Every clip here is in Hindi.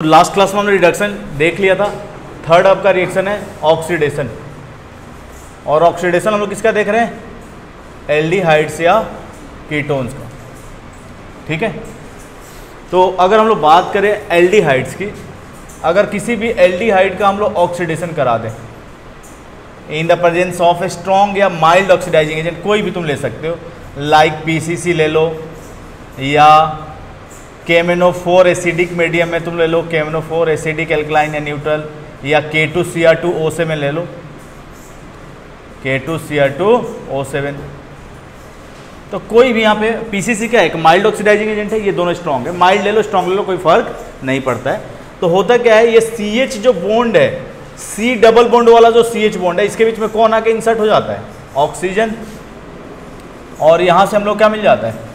लास्ट क्लास में हमने रिडक्शन देख लिया था। थर्ड आपका रिएक्शन है ऑक्सीडेशन, और ऑक्सीडेशन हम लोग किसका देख रहे हैं? एल्डिहाइड्स या कीटोन्स का। ठीक है, तो अगर हम लोग बात करें एल्डिहाइड्स की, अगर किसी भी एल्डिहाइड का हम लोग ऑक्सीडेशन करा दें in the presence of a strong या माइल्ड ऑक्सीडाइजिंग एजेंट, कोई भी तुम ले सकते हो, लाइक पीसीसी ले लो या KMnO4 एसिडिक मीडियम में तुम ले लो, KMnO4 एसिडिक एल्कलाइन या न्यूट्रल, या K2Cr2O7 ले लो, K2Cr2O7। तो कोई भी यहाँ पे पीसीसी क्या है? एक माइल्ड ऑक्सीडाइजिंग एजेंट है, ये दोनों स्ट्रॉन्ग है। माइल्ड ले लो स्ट्रॉन्ग ले लो, कोई फर्क नहीं पड़ता है। तो होता क्या है, ये CH जो बॉन्ड है, C डबल बॉन्ड वाला जो CH बॉन्ड है, इसके बीच में कौन आके इंसर्ट हो जाता है? ऑक्सीजन, और यहाँ से हम लोग क्या मिल जाता है?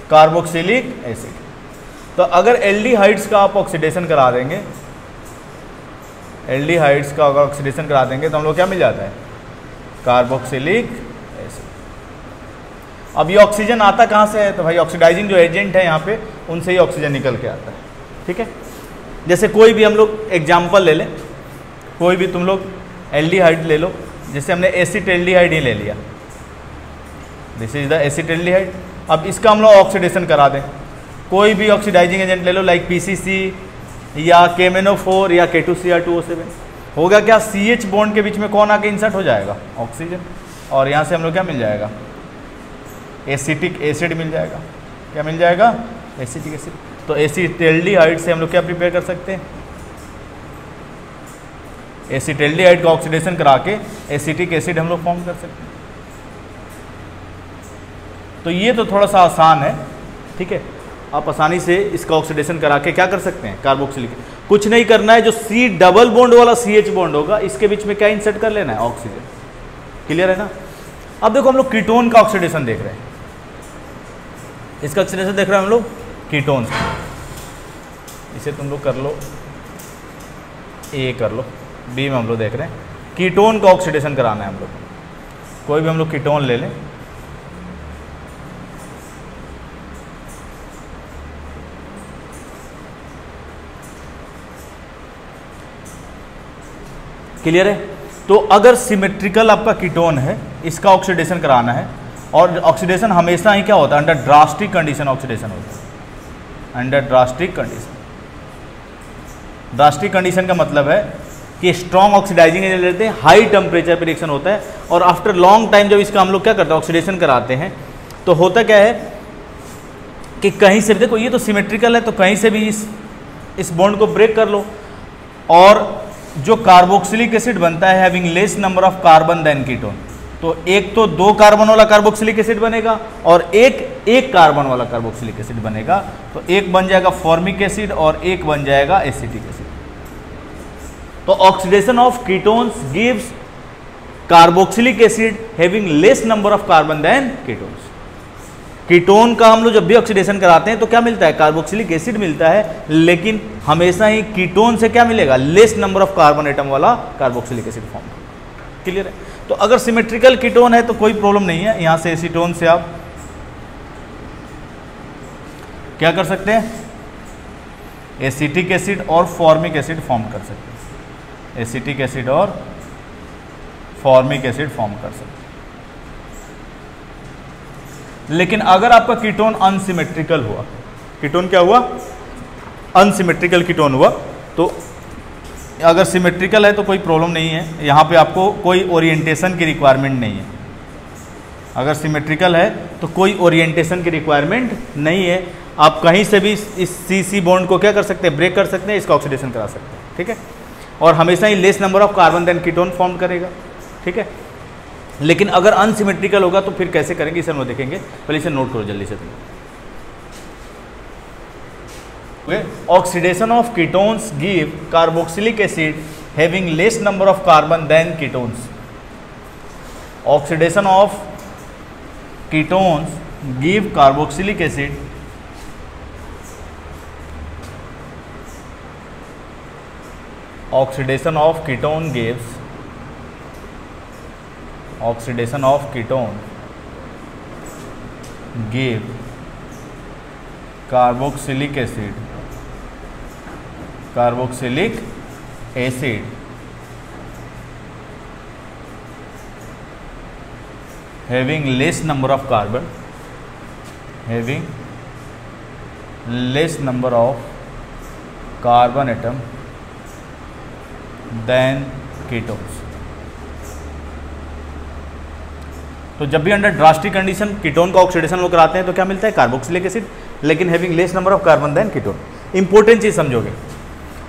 Carboxylic acid. तो अगर एल्डिहाइड्स का आप ऑक्सीडेशन करा देंगे, एल्डिहाइड्स का अगर ऑक्सीडेशन करा देंगे तो हम लोग क्या मिल जाता है? Carboxylic acid. अब ये ऑक्सीजन आता कहाँ से है? तो भाई ऑक्सीडाइजिंग जो एजेंट है यहाँ पे, उनसे ही ऑक्सीजन निकल के आता है। ठीक है, जैसे कोई भी हम लोग एग्जाम्पल ले लें, कोई भी तुम लोग एल्डिहाइड ले लो, जैसे हमने एसिटेल्डिहाइड ही ले लिया, दिस इज द एसिटेल्डिहाइड। अब इसका हम लोग ऑक्सीडेशन करा दें, कोई भी ऑक्सीडाइजिंग एजेंट ले लो, लाइक पीसीसी या KMnO4 या K2Cr2O7, होगा क्या? CH बॉन्ड के बीच में कौन आके इंसर्ट हो जाएगा? ऑक्सीजन, और यहाँ से हम लोग क्या मिल जाएगा? एसिटिक एसिड मिल जाएगा। क्या मिल जाएगा? Acetic acid. तो एसिटेल्डिहाइड से हम लोग क्या प्रिपेयर कर सकते हैं? एसिटेल्डिहाइड का ऑक्सीडेशन करा के एसिटिक एसिड हम लोग फॉर्म कर सकते हैं। तो ये तो थोड़ा सा आसान है। ठीक है, आप आसानी से इसका ऑक्सीडेशन करा के क्या कर सकते हैं? कार्बोक्सिलिक। कुछ नहीं करना है, जो C डबल बॉन्ड वाला CH बॉन्ड होगा, इसके बीच में क्या इंसर्ट कर लेना है? ऑक्सीजन। क्लियर है ना? अब देखो हम लोग कीटोन का ऑक्सीडेशन देख रहे हैं, इसका ऑक्सीडेशन देख रहे हैं हम लोग कीटोन। इसे तुम लोग कर लो, A कर लो, B में हम लोग देख रहे हैं कीटोन का ऑक्सीडेशन कराना है हम लोग। कोई भी हम लोग कीटोन ले लें, क्लियर है? तो अगर सिमेट्रिकल आपका कीटोन है, इसका ऑक्सीडेशन कराना है, और ऑक्सीडेशन हमेशा ही क्या होता है? अंडर ड्रास्टिक कंडीशन ऑक्सीडेशन होता है। Under drastic condition, drastic condition का मतलब है कि स्ट्रॉन्ग ऑक्सीडाइजिंग एजेंट लेते हैं, हाई टेम्परेचर पे रिएक्शन होता है, और आफ्टर लॉन्ग टाइम जब इसका हम लोग क्या करते हैं? ऑक्सीडेशन कराते हैं, तो होता क्या है कि कहीं से भी, देखो ये तो सिमेट्रिकल है, तो कहीं से भी इस बॉन्ड को ब्रेक कर लो, और जो कार्बोक्सिलिक एसिड बनता है having less number of carbon than ketone, तो एक तो 2 कार्बन वाला कार्बोक्सिलिक एसिड बनेगा, और एक कार्बन वाला कार्बोक्सिलिक एसिड बनेगा। तो एक बन जाएगा फॉर्मिक एसिड और एक बन जाएगा एसिटिक एसिड। तो oxidation of ketones gives carboxylic acid having less number of carbon than ketones. Ketone का हम लोग जब भी ऑक्सीडेशन कराते हैं तो क्या मिलता है? कार्बोक्सिलिक एसिड मिलता है, लेकिन हमेशा ही कीटोन से क्या मिलेगा? Less number of carbon atom वाला कार्बोक्सिलिक एसिड फॉर्म। क्लियर है? तो अगर सिमेट्रिकल कीटोन है तो कोई प्रॉब्लम नहीं है, यहां से एसीटोन से आप क्या कर सकते हैं? एसिटिक एसिड और फॉर्मिक एसिड फॉर्म कर सकते हैं। एसिटिक एसिड और फॉर्मिक एसिड फॉर्म कर सकते हैं। लेकिन अगर आपका कीटोन अनसिमेट्रिकल हुआ, कीटोन क्या हुआ? अनसिमेट्रिकल कीटोन हुआ, तो अगर सिमेट्रिकल है तो कोई प्रॉब्लम नहीं है, यहाँ पे आपको कोई ओरिएंटेशन की रिक्वायरमेंट नहीं है। अगर सिमेट्रिकल है तो कोई ओरिएंटेशन की रिक्वायरमेंट नहीं है, आप कहीं से भी इस CC बॉन्ड को क्या कर सकते हैं? ब्रेक कर सकते हैं, इसका ऑक्सीडेशन करा सकते हैं। ठीक है, और हमेशा ही less number of carbon than ketone form करेगा। ठीक है, लेकिन अगर अनसिमेट्रिकल होगा तो फिर कैसे करेंगे, इसे हम देखेंगे। पहले इसे नोट करो जल्दी से तुम। Oxidation of ketones give carboxylic acid having less number of carbon than ketones. Oxidation of ketones give carboxylic acid oxidation of ketone gives give carboxylic acid having less number of carbon atom than ketones। तो जब भी अंडर ड्रास्टिक कंडीशन कीटोन का ऑक्सीडेशन लोग कराते हैं तो क्या मिलता है, कार्बोक्सिलिक एसिड, लेकिन having less number of carbon than ketone. Important चीज समझोगे,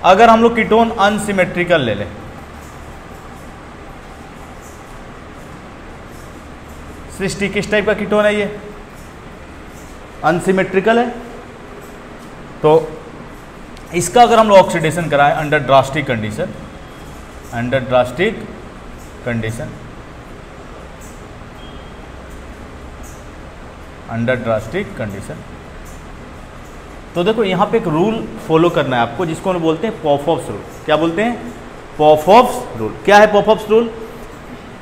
अगर हम लोग कीटोन अनसिमेट्रिकल ले लें, सृष्टि किस टाइप का कीटोन है, ये अनसिमेट्रिकल है, तो इसका अगर हम लोग ऑक्सीडेशन कराएं अंडर ड्रास्टिक कंडीशन, तो देखो यहां पे एक रूल फॉलो करना है आपको, जिसको हम बोलते हैं पॉफॉफ्स रूल। क्या बोलते हैं, पॉफॉफ्स रूल। क्या है पॉफॉफ्स रूल,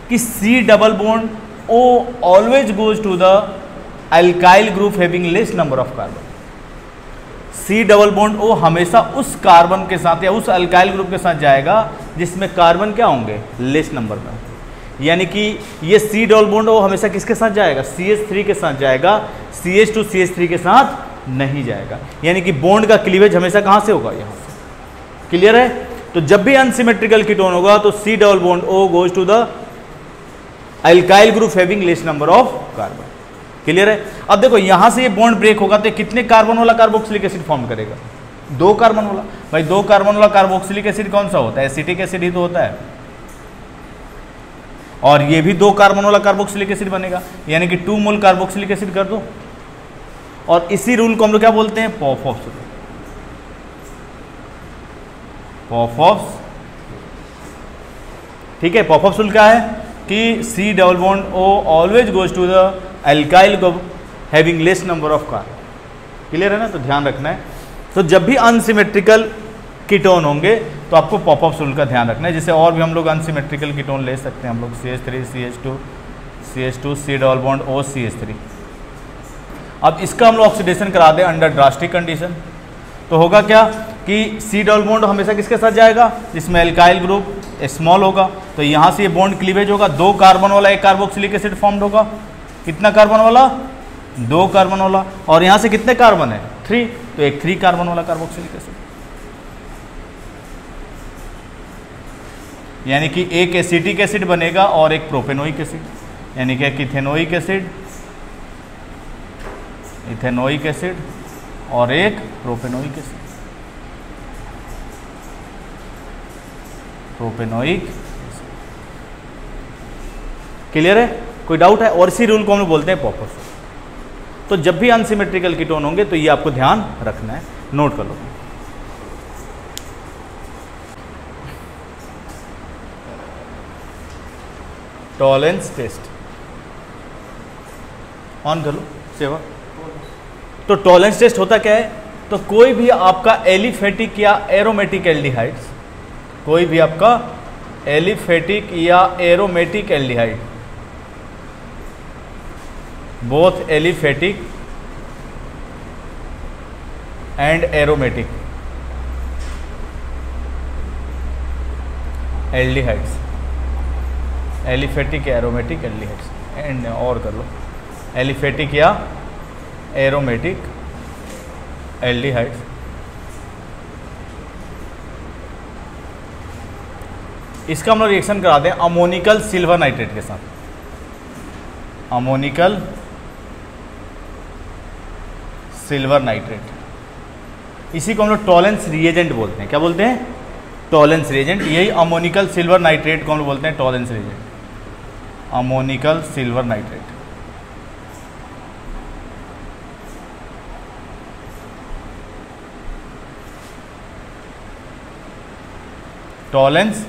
कि C double bond O always goes to the alkyl group having less number of carbon। C double bond O हमेशा उस कार्बन के साथ या उस अल्काइल ग्रुप के साथ जाएगा जिसमें कार्बन क्या होंगे, लेस नंबर में। यानी कि ये C डबल बॉन्ड O हमेशा किसके साथ जाएगा, CH3 के साथ जाएगा, CH2 CH3 के साथ नहीं जाएगा। यानी कि बॉन्ड का क्लीवेज हमेशा कहां से होगा, यहां से। क्लियर है। तो जब भी अनसिमेट्रिकल कीटोन होगा तो C double bond O goes to the alkyl group having less number of carbon. Clear है। अब देखो यहां से ये बॉन्ड ब्रेक होगा तो कितने कार्बन वाला कार्बोक्सिलिक एसिड फॉर्म करेगा, 2 कार्बन वाला। भाई 2 कार्बन वाला कार्बोक्सिलिक एसिड कौन सा होता है, एसिटिक एसिड ही तो होता है, और ये भी 2 कार्बन वाला कार्बोक्सिलिक एसिड बनेगा, यानी कि 2 मोल कार्बोक्सिलिक एसिड कर दो। और इसी रूल को हम लोग क्या बोलते हैं, पॉफॉफ्स रूल। पॉफॉफ्स, ठीक है। पॉफॉफ्स रूल क्या है कि C double bond O always goes to the alkyl group having less number of carbon. Clear है ना, तो ध्यान रखना है। तो जब भी अनसिमेट्रिकल कीटोन होंगे तो आपको पॉपअप रूल का ध्यान रखना है। जैसे और भी हम लोग अनसिमेट्रिकल कीटोन ले सकते हैं, हम लोग CH3 CH2 C double bond O CH3। अब इसका हम लोग ऑक्सीडेशन करा दें अंडर ड्रास्टिक कंडीशन, तो होगा क्या कि C डबल बॉन्ड हमेशा किसके साथ जाएगा, जिसमें अल्काइल ग्रुप स्मॉल होगा, तो यहाँ से ये बॉन्ड क्लीवेज होगा, 2 कार्बन वाला एक कार्बोक्सिलिक एसिड फॉर्म्ड होगा। कितना कार्बन वाला, 2 कार्बन वाला, और यहाँ से कितने कार्बन है, 3, तो एक 3 कार्बन वाला कार्बोक्सिलिक एसिड। यानी कि एक एसिटिक एसिड बनेगा और एक प्रोपेनोइक एसिड, यानी कि एक इथेनोइक एसिड और एक प्रोपेनोइक एसिड। क्लियर है, कोई डाउट है। और इसी रूल को हम लोग बोलते हैं पॉफॉफ्स। तो जब भी अनसिमेट्रिकल कीटोन होंगे तो ये आपको ध्यान रखना है, नोट कर लो। टॉलरेंस टेस्ट ऑन कर लो सेवा। तो टॉलरेंस टेस्ट होता क्या है, तो कोई भी आपका एलिफेटिक या एरोमेटिक एल्डिहाइड्स, कोई भी आपका एलिफेटिक या aromatic aldehyde, both aliphatic and aromatic aldehydes, aliphatic या एरोमेटिक एल्डिहाइड्स, एंड और कर लो, एलिफेटिक या एरोमेटिक एल्डिहाइड्स, इसका हम लोग रिएक्शन करा दें अमोनिकल सिल्वर नाइट्रेट के साथ। अमोनिकल सिल्वर नाइट्रेट, इसी को हम लोग टॉलरेंस रिएजेंट बोलते हैं। क्या बोलते हैं, टॉलरेंस रिएजेंट। यही अमोनिकल सिल्वर नाइट्रेट को हम लोग बोलते हैं tolerance reagent, ammoniacal silver nitrate. Tolerance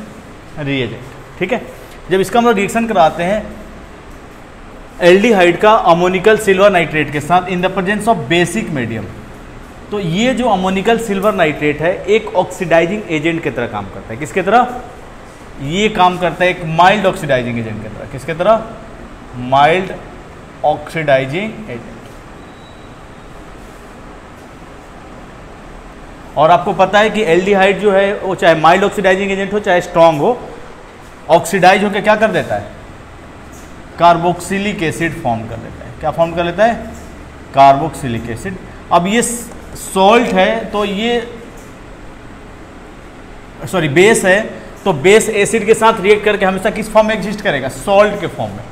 reagent, ठीक है। जब इसका हम लोग रिएक्शन कराते हैं एल्डिहाइड का अमोनिकल सिल्वर नाइट्रेट के साथ in the presence of basic medium, तो ये जो अमोनिकल सिल्वर नाइट्रेट है एक ऑक्सीडाइजिंग एजेंट की तरह काम करता है। किसके तरह, ये काम करता है एक माइल्ड ऑक्सीडाइजिंग एजेंट की तरह। किसके तरह, माइल्ड ऑक्सीडाइजिंग एजेंट। और आपको पता है कि एल्डिहाइड जो है वो चाहे माइल्ड ऑक्सीडाइजिंग एजेंट हो चाहे स्ट्रांग हो, ऑक्सीडाइज होकर क्या कर देता है, कार्बोक्सिलिक एसिड फॉर्म कर देता है। क्या फॉर्म कर लेता है, कार्बोक्सिलिक एसिड। अब ये सॉल्ट है तो ये सॉरी बेस है, तो बेस एसिड के साथ रिएक्ट करके हमेशा किस फॉर्म में एग्जिस्ट करेगा, सॉल्ट के फॉर्म में।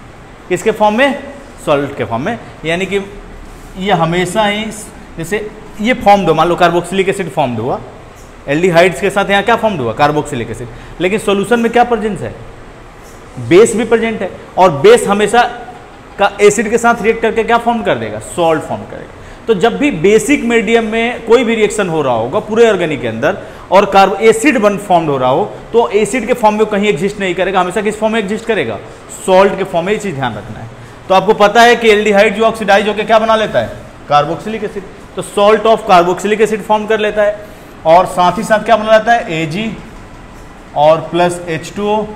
किसके फॉर्म में, सॉल्ट के फॉर्म में। यानी कि ये हमेशा ही जैसे ये फॉर्म दो, मान लो कार्बोक्सिलिक एसिड फॉर्म हुआ, एल्डिहाइड्स के साथ यहाँ क्या फॉर्म हुआ, कार्बोक्सिलिक एसिड, लेकिन सॉल्यूशन में क्या प्रेजेंस है, बेस भी प्रेजेंट है, और बेस हमेशा का एसिड के साथ रिएक्ट करके क्या फॉर्म कर देगा, सॉल्ट फॉर्म करेगा। तो जब भी बेसिक मीडियम में कोई भी रिएक्शन हो रहा होगा पूरे ऑर्गेनिक के अंदर और कार्ब एसिड बन फॉर्म हो रहा हो, तो एसिड के फॉर्म में कहीं एग्जिस्ट नहीं करेगा, हमेशा किस फॉर्म में एग्जिस्ट करेगा, सॉल्ट के फॉर्म में। ये चीज ध्यान रखना है। तो आपको पता है कि एल्डिहाइड जो ऑक्सीडाइज होकर क्या बना लेता है, कार्बोक्सिलिक एसिड, तो salt of carboxylic acid form कर लेता है, और साथ ही साथ क्या बना लेता है, Ag और प्लस H2O,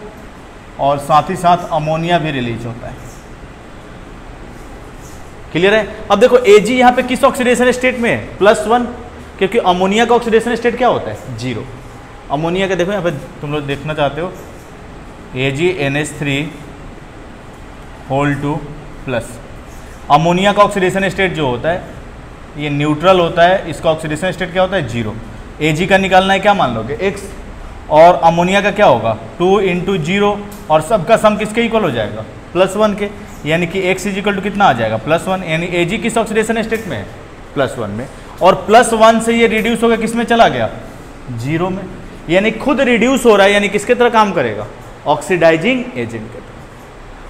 और साथ ही साथ अमोनिया भी रिलीज होता है। क्लियर है। अब देखो Ag यहाँ पे किस ऑक्सीडेशन स्टेट में है, +1, क्योंकि अमोनिया का ऑक्सीडेशन स्टेट क्या होता है, 0। अमोनिया का देखो यहाँ पे तुम लोग देखना चाहते हो, AgNH3(2). अमोनिया का ऑक्सीडेशन स्टेट जो होता है ये न्यूट्रल होता है, इसका ऑक्सीडेशन स्टेट क्या होता है, 0। Ag का निकालना है, क्या मान लोगे, x, और अमोनिया का क्या होगा, 2 × 0, और सबका सम किसके इक्वल हो जाएगा, +1 के, यानी कि x = कितना आ जाएगा, +1, यानी Ag किस ऑक्सीडेशन स्टेट में है, +1 में, और +1 से ये रिड्यूस होकर किस में चला गया, 0 में, यानी खुद रिड्यूस हो रहा है, यानी किसके तरह काम करेगा, ऑक्सीडाइजिंग एजेंट के तरह।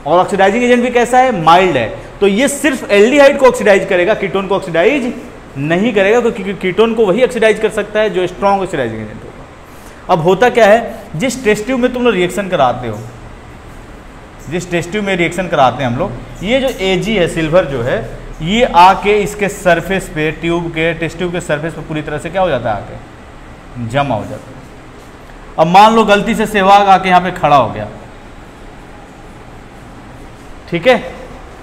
और ऑक्सीडाइजिंग एजेंट भी कैसा है, माइल्ड है, तो ये सिर्फ एल्डिहाइड को ऑक्सीडाइज करेगा, कीटोन को ऑक्सीडाइज नहीं करेगा, क्योंकि कीटोन को वही ऑक्सीडाइज कर सकता है जो स्ट्रॉन्ग ऑक्सीडाइजिंग एजेंट होगा। अब होता क्या है, जिस टेस्ट ट्यूब में तुम लोग रिएक्शन कराते हो, जिस टेस्ट ट्यूब में रिएक्शन कराते हैं हम लोग, ये जो Ag है, सिल्वर जो है, ये आके इसके सरफेस पे, ट्यूब के, टेस्ट ट्यूब के सरफेस पे पूरी तरह से क्या हो जाता है, आके जमा हो जाता है। अब मान लो गलती से सहवाग आके यहाँ पे खड़ा हो गया, ठीक है,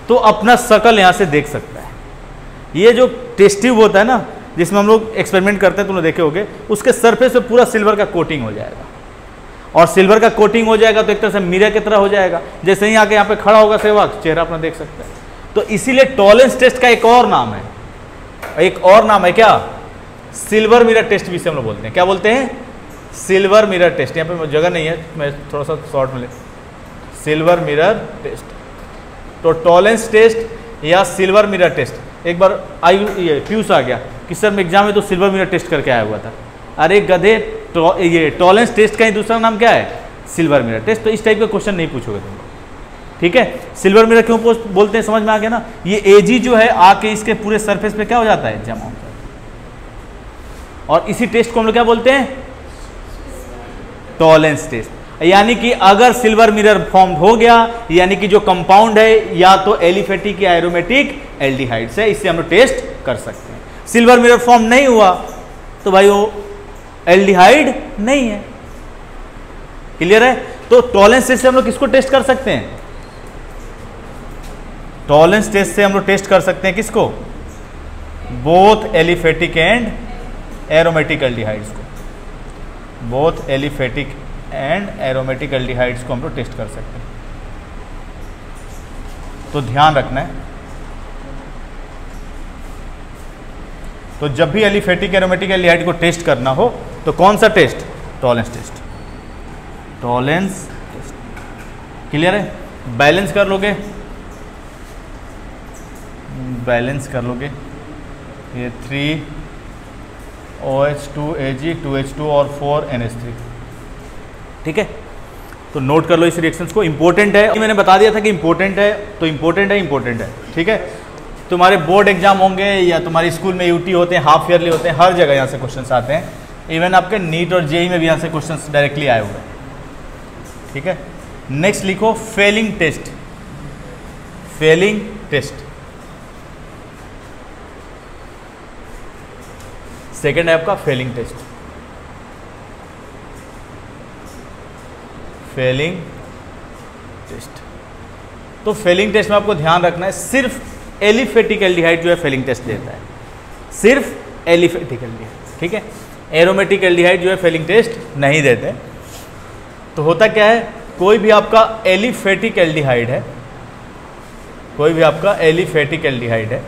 तो अपना शकल यहाँ से देख सकता है। ये जो टेस्ट ट्यूब होता है ना, जिसमें हम लोग एक्सपेरिमेंट करते हैं, तुम लोग देखे होगे, उसके सरफेस पे पूरा सिल्वर का कोटिंग हो जाएगा, और सिल्वर का कोटिंग हो जाएगा तो एक तरह से मिरर की तरह हो जाएगा। जैसे ही आके यहाँ पे खड़ा होगा सहवाग, चेहरा अपना देख सकता है। तो इसीलिए टॉलेंस टेस्ट का एक और नाम है, एक और नाम है क्या, सिल्वर मिरर टेस्ट भी से हम लोग बोलते हैं। क्या बोलते हैं, सिल्वर मिरर टेस्ट। यहाँ पे जगह नहीं है, मैं थोड़ा सा शॉर्ट में ले, सिल्वर मिरर टेस्ट। तो टॉलेंस टेस्ट या सिल्वर मिरर टेस्ट। एक बार ये पीयूष आ गया कि सर मैं एग्जाम में तो सिल्वर मिरर टेस्ट करके आया हुआ था। अरे गधे, ये टॉलेंस टेस्ट का ही दूसरा नाम क्या है, सिल्वर मिरर टेस्ट। तो इस टाइप का क्वेश्चन नहीं पूछोगे तुम लोग, ठीक है। सिल्वर मिरर क्यों बोलते हैं, समझ में आ गया ना। ये Ag जो है आके इसके पूरे सरफेस पे क्या हो जाता है, जमा हो जाता है, और इसी टेस्ट को हम लोग क्या बोलते हैं, टॉलेंस टेस्ट। यानी कि अगर सिल्वर मिरर फॉर्म हो गया, यानी कि जो कंपाउंड है या तो एलिफेटिक या एरोमेटिक एल्डिहाइड्स है, इससे हम लोग टेस्ट कर सकते हैं। सिल्वर मिरर फॉर्म नहीं हुआ तो भाई वो एल्डिहाइड नहीं है। क्लियर है। तो टॉलेंस टेस्ट से हम लोग किसको टेस्ट कर सकते हैं, टॉलेंस टेस्ट से हम लोग टेस्ट कर सकते हैं किसको, both aliphatic and aromatic aldehydes को, both aliphatic and aromatic aldehydes को हम लोग टेस्ट कर सकते हैं। तो ध्यान रखना है, तो जब भी एलिफेटिक एरोमेटिक एल्डिहाइड को टेस्ट करना हो तो कौन सा test, Tollens test, Tollens test. Clear है। बैलेंस कर लोगे, बैलेंस कर लोगे, ये 3OH2 Ag 2H2 और 4NH3, ठीक है। तो नोट कर लो इस रिएक्शंस को, इंपॉर्टेंट है। मैंने बता दिया था कि इंपॉर्टेंट है, तो इंपॉर्टेंट है, इंपॉर्टेंट है, ठीक है। तुम्हारे बोर्ड एग्जाम होंगे या तुम्हारे स्कूल में यूटी होते हैं, हाफ ईयरली होते हैं, हर जगह यहाँ से क्वेश्चंस आते हैं। इवन आपके नीट और जेई में भी यहाँ से क्वेश्चंस डायरेक्टली आए हुए हैं, ठीक है। नेक्स्ट लिखो Fehling test, Fehling test. Second है आपका फेलिंग टेस्ट, फेलिंग टेस्ट। तो फेलिंग टेस्ट में आपको ध्यान रखना है, सिर्फ एलिफेटिक एल्डिहाइड जो है फेलिंग टेस्ट देता है, सिर्फ एलिफेटिक एल्डिहाइड, ठीक है। एरोमेटिक एल्डिहाइड जो है फेलिंग टेस्ट नहीं देते। तो होता क्या है, कोई भी आपका एलिफेटिक एल्डिहाइड है, कोई भी आपका एलिफेटिक एल्डिहाइड है,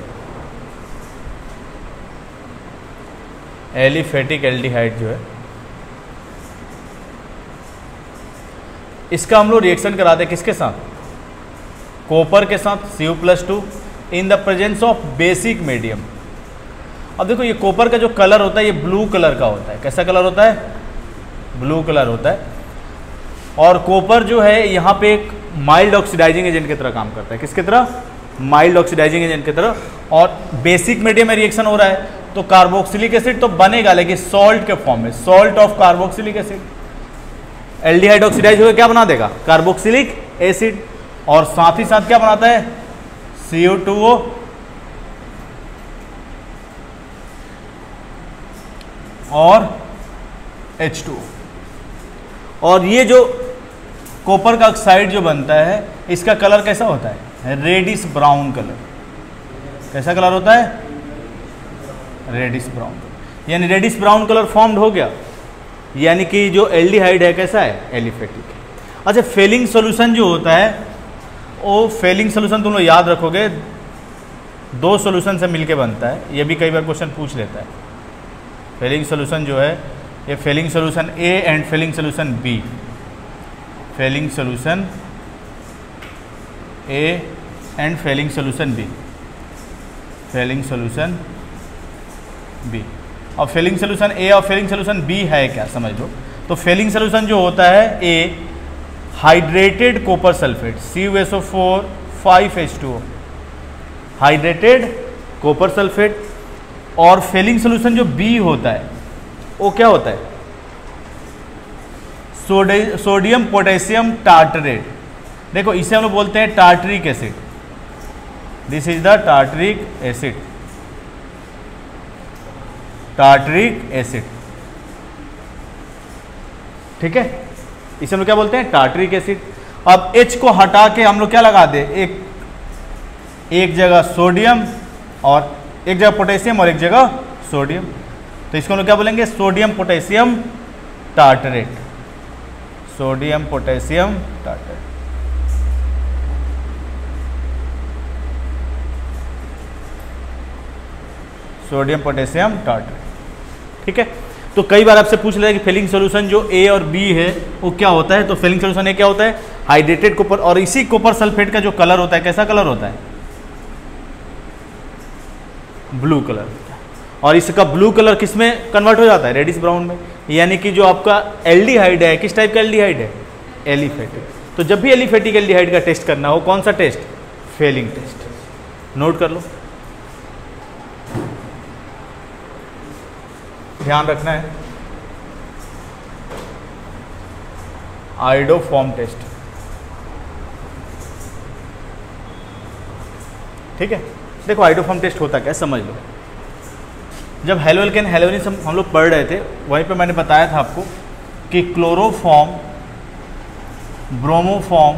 एलिफेटिक एल्डिहाइड जो है, इसका हम लोग रिएक्शन कराते हैं किसके साथ, कॉपर के साथ Cu+2 in the presence of basic medium. अब देखो ये कॉपर का जो कलर होता है ये ब्लू कलर का होता है। कैसा कलर होता है, ब्लू कलर होता है। और कॉपर जो है यहाँ पे एक माइल्ड ऑक्सीडाइजिंग एजेंट की तरह काम करता है। किसकी तरह, माइल्ड ऑक्सीडाइजिंग एजेंट की तरह। और बेसिक मीडियम में रिएक्शन हो रहा है तो कार्बोक्सिलिक एसिड तो बनेगा लेकिन सॉल्ट के फॉर्म में, salt of carboxylic acid. Aldehyde oxidize होकर क्या बना देगा, कार्बोक्सिलिक एसिड। और साथ ही साथ क्या बनाता है, CO2O और H2O। और ये जो कॉपर का ऑक्साइड जो बनता है इसका कलर कैसा होता है, रेडिश ब्राउन कलर। कैसा कलर होता है, रेडिश ब्राउन कलर। यानी रेडिश ब्राउन कलर फॉर्म्ड हो गया, यानी कि जो एल्डिहाइड है कैसा है, एलिफेटिक। अच्छा, फेलिंग सॉल्यूशन जो होता है वो फेलिंग सॉल्यूशन तुम लोग याद रखोगे, दो सॉल्यूशन से मिलके बनता है। ये भी कई बार क्वेश्चन पूछ लेता है। फेलिंग सॉल्यूशन जो है ये Fehling solution A and Fehling solution B, Fehling solution A and Fehling solution B, Fehling solution B. और फेलिंग सॉल्यूशन ए और फेलिंग सॉल्यूशन बी है क्या, समझ लो। तो फेलिंग सॉल्यूशन जो होता है A, hydrated copper sulphate CuSO4 5H2O, hydrated copper sulphate. और फेलिंग सॉल्यूशन जो बी होता है वो क्या होता है, सोडियम पोटेशियम टार्टरेट। देखो इसे हम लोग बोलते हैं tartaric acid, this is the tartaric acid, tartaric acid. ठीक है, इसे हम लोग क्या बोलते हैं, टार्टरिक एसिड। अब H को हटा के हम लोग क्या लगा दे, एक जगह सोडियम और एक जगह पोटेशियम और एक जगह सोडियम, तो इसको हम लोग क्या बोलेंगे, sodium potassium tartrate, sodium potassium tartrate. Sodium potassium tartrate. ठीक है, तो कई बार आपसे पूछ लेगा कि फेलिंग सॉल्यूशन जो ए और बी है वो क्या होता है। तो फेलिंग सॉल्यूशन ए क्या होता है, हाइड्रेटेड कॉपर। और इसी कॉपर सल्फेट का जो कलर होता है कैसा कलर होता है, ब्लू कलर। और इसका ब्लू कलर किस में कन्वर्ट हो जाता है, रेडिश ब्राउन में। यानी कि जो आपका एल्डिहाइड है किस टाइप का एल्डिहाइड है, एलिफेटिक। तो जब भी एलिफेटिक एल्डिहाइड का टेस्ट करना हो, कौन सा टेस्ट, फेलिंग टेस्ट। नोट कर लो, ध्यान रखना है। आयोडोफॉर्म टेस्ट, ठीक है। देखो आयोडोफॉर्म टेस्ट होता क्या, समझ लो। जब हेलोएल्केन हेलोनिज्म हम लोग पढ़ रहे थे वहीं पे मैंने बताया था आपको कि क्लोरोफॉर्म, ब्रोमोफॉर्म,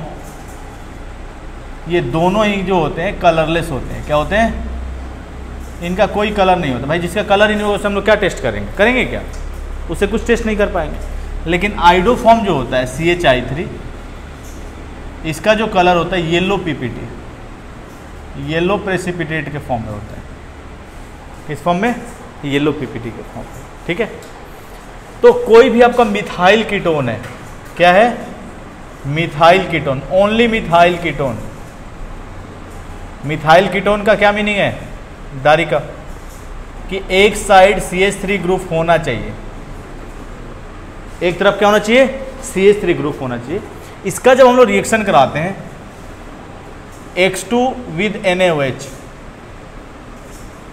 ये दोनों ही जो होते हैं कलरलेस होते हैं। क्या होते हैं, इनका कोई कलर नहीं होता। भाई जिसका कलर ही नहीं होगा उससे हम लोग क्या टेस्ट करेंगे, करेंगे क्या, उससे कुछ टेस्ट नहीं कर पाएंगे। लेकिन आयोडोफॉर्म जो होता है CH3, इसका जो कलर होता है येलो PPT, येलो प्रेसिपिटेट के फॉर्म में होता है। किस फॉर्म में, येलो PPT के फॉर्म में। ठीक है, तो कोई भी आपका मिथाइल कीटोन है, क्या है, methyl ketone, only methyl ketone. Methyl ketone का क्या मीनिंग है, दारी का, कि एक साइड CH3 ग्रुप होना चाहिए, एक तरफ क्या होना चाहिए, CH3 ग्रुप होना चाहिए। इसका जब हम लोग रिएक्शन कराते हैं X2 विद NaOH,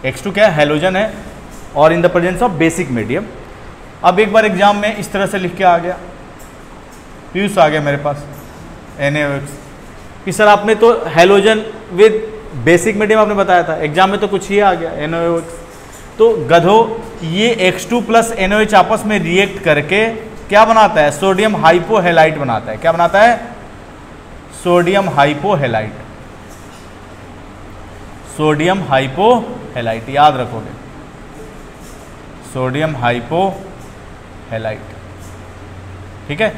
X2 क्या है, हेलोजन है और in the presence of basic medium. अब एक बार एग्जाम में इस तरह से लिख के आ गया, पीयूष आ गया मेरे पास NaOH कि सर आपने तो हेलोजन विद बेसिक मीडियम आपने बताया था, एग्जाम में तो कुछ ही आ गया NaOH। तो गधो ये X2 प्लस NaOH आपस में रिएक्ट करके क्या बनाता है, सोडियम हाइपोहेलाइट बनाता है। क्या बनाता है, सोडियम हाइपोहेलाइट, सोडियम हाइपोहेलाइट, याद रखोगे, सोडियम हाइपोहेलाइट। हैलाइड। ठीक है,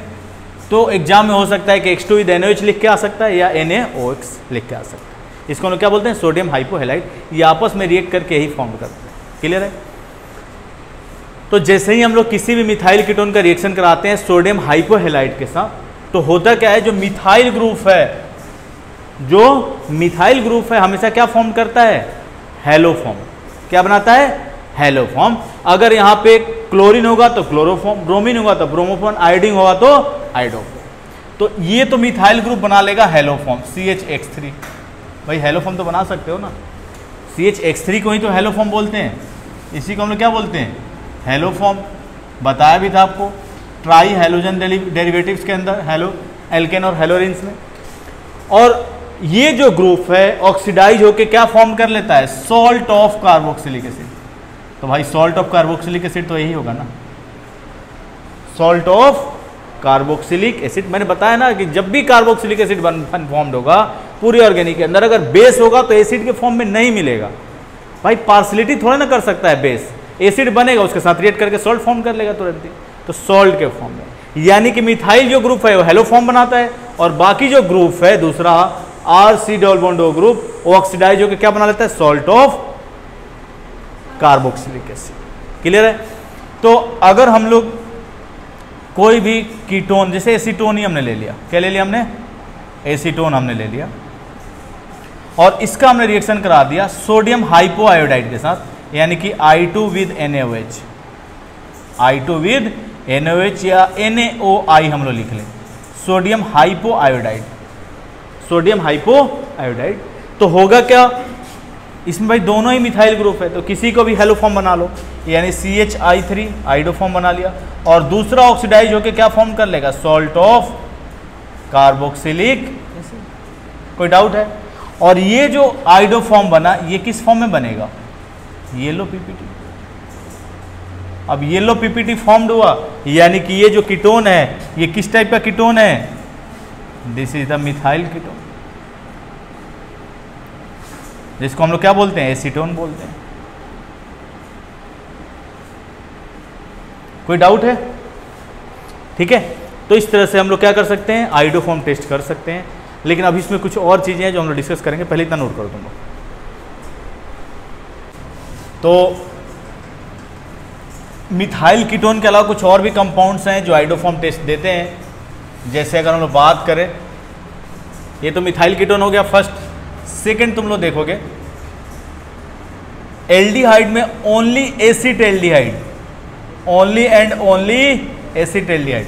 तो एग्जाम में हो सकता है कि X2 विद NaOH लिख के आ सकता है या NaOX लिख के आ सकता है। इसको हम लोग क्या बोलते हैं, सोडियम हाइपोहैलाइड। ये आपस में रिएक्ट करके यही फॉर्म करते हैं। क्लियर है? तो जैसे ही हम लोग किसी भी मिथाइल कीटोन का रिएक्शन कराते हैं सोडियम हाइपोहैलाइड के साथ, तो होता क्या है, जो मिथाइल ग्रुप है हमेशा क्या फॉर्म करता है, हैलो फॉर्म। क्या बनाता है, हैलो फॉर्म। अगर यहाँ पे क्लोरीन होगा तो क्लोरोफॉर्म, ब्रोमीन होगा तो ब्रोमोफॉर्म, आयोडीन होगा तो आयोडोफॉर्म। तो ये तो मिथाइल ग्रुप बना लेगा हैलो फॉर्म, CHX3। भाई हैलो फॉर्म तो बना सकते हो ना, CHX3 को ही तो हैलो फॉर्म बोलते हैं। इसी को हम लोग क्या बोलते हैं, हैलो फॉर्म। बताया भी था आपको ट्राई हैलोजन डेरिवेटिव्स के अंदर, हैलो एल्केन और हैलोरिन्स में। और ये जो ग्रुप है ऑक्सीडाइज होकर क्या फॉर्म कर लेता है, सॉल्ट ऑफ कार्बोक्सिलिक एसिड। तो भाई सॉल्ट ऑफ कार्बोक्सिलिक एसिड तो यही होगा ना, सॉल्ट ऑफ कार्बोक्सिलिक एसिड। मैंने बताया ना कि जब भी कार्बोक्सिलिक एसिड फॉर्म्ड होगा पूरे ऑर्गेनिक के अंदर, अगर बेस होगा तो एसिड के फॉर्म में नहीं मिलेगा। भाई पार्सिलिटी थोड़ा ना कर सकता है बेस, एसिड बनेगा उसके साथ रिएक्ट करके सॉल्ट फॉर्म कर लेगा तुरंत ही, तो सॉल्ट के फॉर्म में। यानी कि मिथाइल जो ग्रुप है वो हैलो फॉर्म बनाता है, और बाकी जो ग्रुप है दूसरा RC double bond O group, वो ऑक्सीडाइज होकर क्या बना लेता है, salt of carboxylic acid. Clear है? तो अगर हम लोग कोई भी कीटोन, जैसे एसीटोन ही हमने ले लिया, क्या ले लिया हमने, एसीटोन हमने ले लिया, और इसका हमने रिएक्शन करा दिया सोडियम हाइपोआयोडाइड के साथ, यानी कि I2 with NaOH, I2 with NaOH या NaOI हम लोग लिख लें, सोडियम हाइपोआयोडाइड, सोडियम हाइपोआयोडाइड। तो होगा क्या, इसमें भाई दोनों ही मिथाइल ग्रुप है, तो किसी को भी हैलो फॉर्म बना लो, यानी CHI3 आइडो फॉर्म बना लिया, और दूसरा ऑक्सीडाइज होकर क्या फॉर्म कर लेगा, सॉल्ट ऑफ कार्बोक्सिलिक एसिड। कोई डाउट है? और ये जो आइडो फॉर्म बना, ये किस फॉर्म में बनेगा, येलो PPT। अब येलो PPT फॉर्म्ड हुआ, यानी कि ये जो कीटोन है ये किस टाइप का कीटोन है, this is the methyl ketone, जिसको हम लोग क्या बोलते हैं, एसीटोन बोलते हैं। कोई डाउट है? ठीक है, तो इस तरह से हम लोग क्या कर सकते हैं, आइडो फॉर्म टेस्ट कर सकते हैं। लेकिन अभी इसमें कुछ और चीजें हैं जो हम लोग डिस्कस करेंगे, पहले इतना नोट कर दूंगा। तो मिथाइल कीटोन के अलावा कुछ और भी कंपाउंड्स हैं जो आइडो फॉर्म टेस्ट देते हैं। जैसे अगर हम लोग बात करें, ये तो मिथाइल कीटोन हो गया फर्स्ट। सेकंड तुम लोग देखोगे एल्डिहाइड में ओनली एसिटैल्डिहाइड, ओनली एंड ओनली एसिटैल्डिहाइड।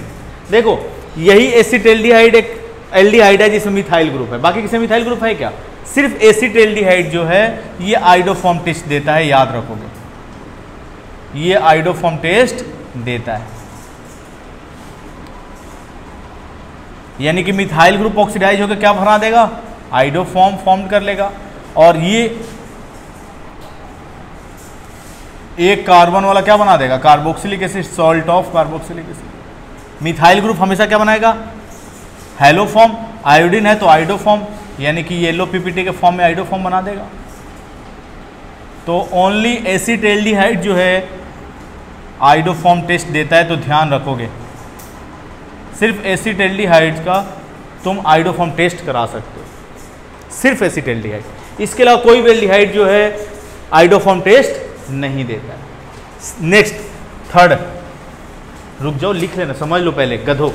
देखो यही एसिटैल्डिहाइड एक एल्डिहाइड है जिसमें मिथाइल ग्रुप है, बाकी किसी मिथाइल ग्रुप है क्या, सिर्फ एसिटैल्डिहाइड जो है ये आइडो फॉर्म टेस्ट देता है, याद रखोगे ये आइडो फॉर्म टेस्ट देता है। यानी कि मिथाइल ग्रुप ऑक्सीडाइज होकर क्या बना देगा, आइडो फॉर्म कर लेगा, और ये एक कार्बन वाला क्या बना देगा, carboxylic acid, salt of carboxylic acid. Methyl group हमेशा क्या बनाएगा, हैलो फॉर्म। आयोडीन है तो आइडो फॉर्म, यानी कि येलो PPT के फॉर्म में आइडो फॉर्म बना देगा। तो ओनली एसिटैल्डिहाइड जो है आइडो फॉर्म टेस्ट देता है, तो ध्यान रखोगे सिर्फ एसिटैल्डिहाइड का तुम आइडो फॉर्म टेस्ट करा सकते हो, सिर्फ एसिटैल्डिहाइड। इसके अलावा कोई भी एल्डिहाइड जो है आइडो फॉर्म टेस्ट नहीं देता है। नेक्स्ट थर्ड, रुक जाओ लिख लेना, समझ लो पहले गधो।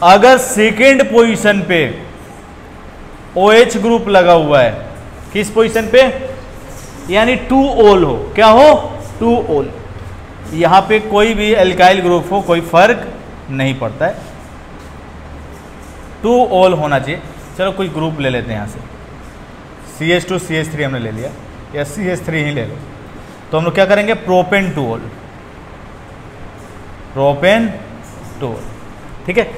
अगर सेकेंड पोजीशन पे OH ग्रुप लगा हुआ है, किस पोजीशन पे, यानी 2 ओल हो, क्या हो, 2 ओल, यहां पे कोई भी एल्काइल ग्रुप हो कोई फर्क नहीं पड़ता है, 2 ओल होना चाहिए। चलो कोई ग्रुप ले लेते हैं यहां से, CH2 CH3 हमने ले लिया, या CH3 ही ले लो, तो हम लोग क्या करेंगे, प्रोपेन 2 ओल, प्रोपेन 2 ओल। ठीक है,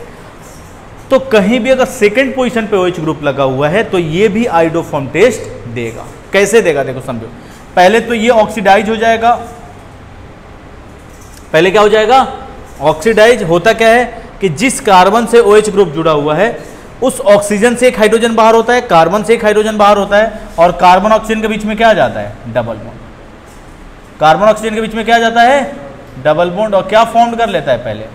तो कहीं भी अगर सेकंड पोजीशन पे OH ग्रुप लगा हुआ है तो ये भी आइडो फॉर्म टेस्ट देगा। कैसे देगा, देखो समझो, पहले तो ये ऑक्सीडाइज हो जाएगा, पहले क्या हो जाएगा, ऑक्सीडाइज। होता क्या है कि जिस कार्बन से OH ग्रुप जुड़ा हुआ है उस ऑक्सीजन से एक हाइड्रोजन बाहर होता है, कार्बन से एक हाइड्रोजन बाहर होता है, और कार्बन ऑक्सीजन के बीच में क्या आ जाता है, डबल बॉन्ड। कार्बन ऑक्सीजन के बीच में क्या आ जाता है, डबल बॉन्ड और क्या फॉर्म कर लेता है, पहले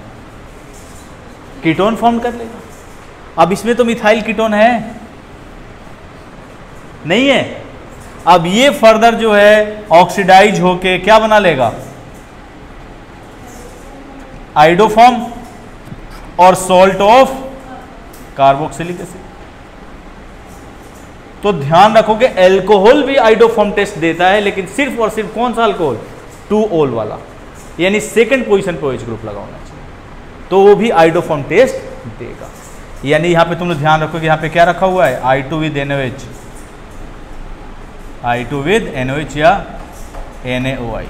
कीटोन फॉर्म कर लेगा। अब इसमें तो मिथाइल कीटोन है नहीं है, अब ये फर्दर जो है ऑक्सीडाइज होके क्या बना लेगा, आइडोफॉर्म और सॉल्ट ऑफ कार्बोक्सिलिक एसिड। तो ध्यान रखो कि एल्कोहल भी आइडोफॉर्म टेस्ट देता है, लेकिन सिर्फ और सिर्फ कौन सा अल्कोहल, 2 ओल वाला, यानी सेकंड पोजीशन पे OH ग्रुप लगा होना चाहिए, तो वो भी आइडोफॉर्म टेस्ट देगा। यानी यहां पे तुम लोग ध्यान रखो कि यहां पे क्या रखा हुआ है, I2 with NaOH, I2 with NaOH या NaOI।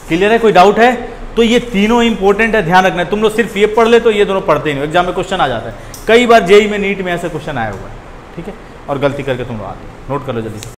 क्लियर है, कोई डाउट है? तो ये तीनों इंपॉर्टेंट है, ध्यान रखना है। तुम लोग सिर्फ ये पढ़ ले तो ये दोनों पढ़ते ही नहीं, एग्जाम में क्वेश्चन आ जाता है, कई बार जेई में नीट में ऐसे क्वेश्चन आया हुआ है, ठीक है, और गलती करके तुम लोग आते हो, नोट कर लो जल्दी से।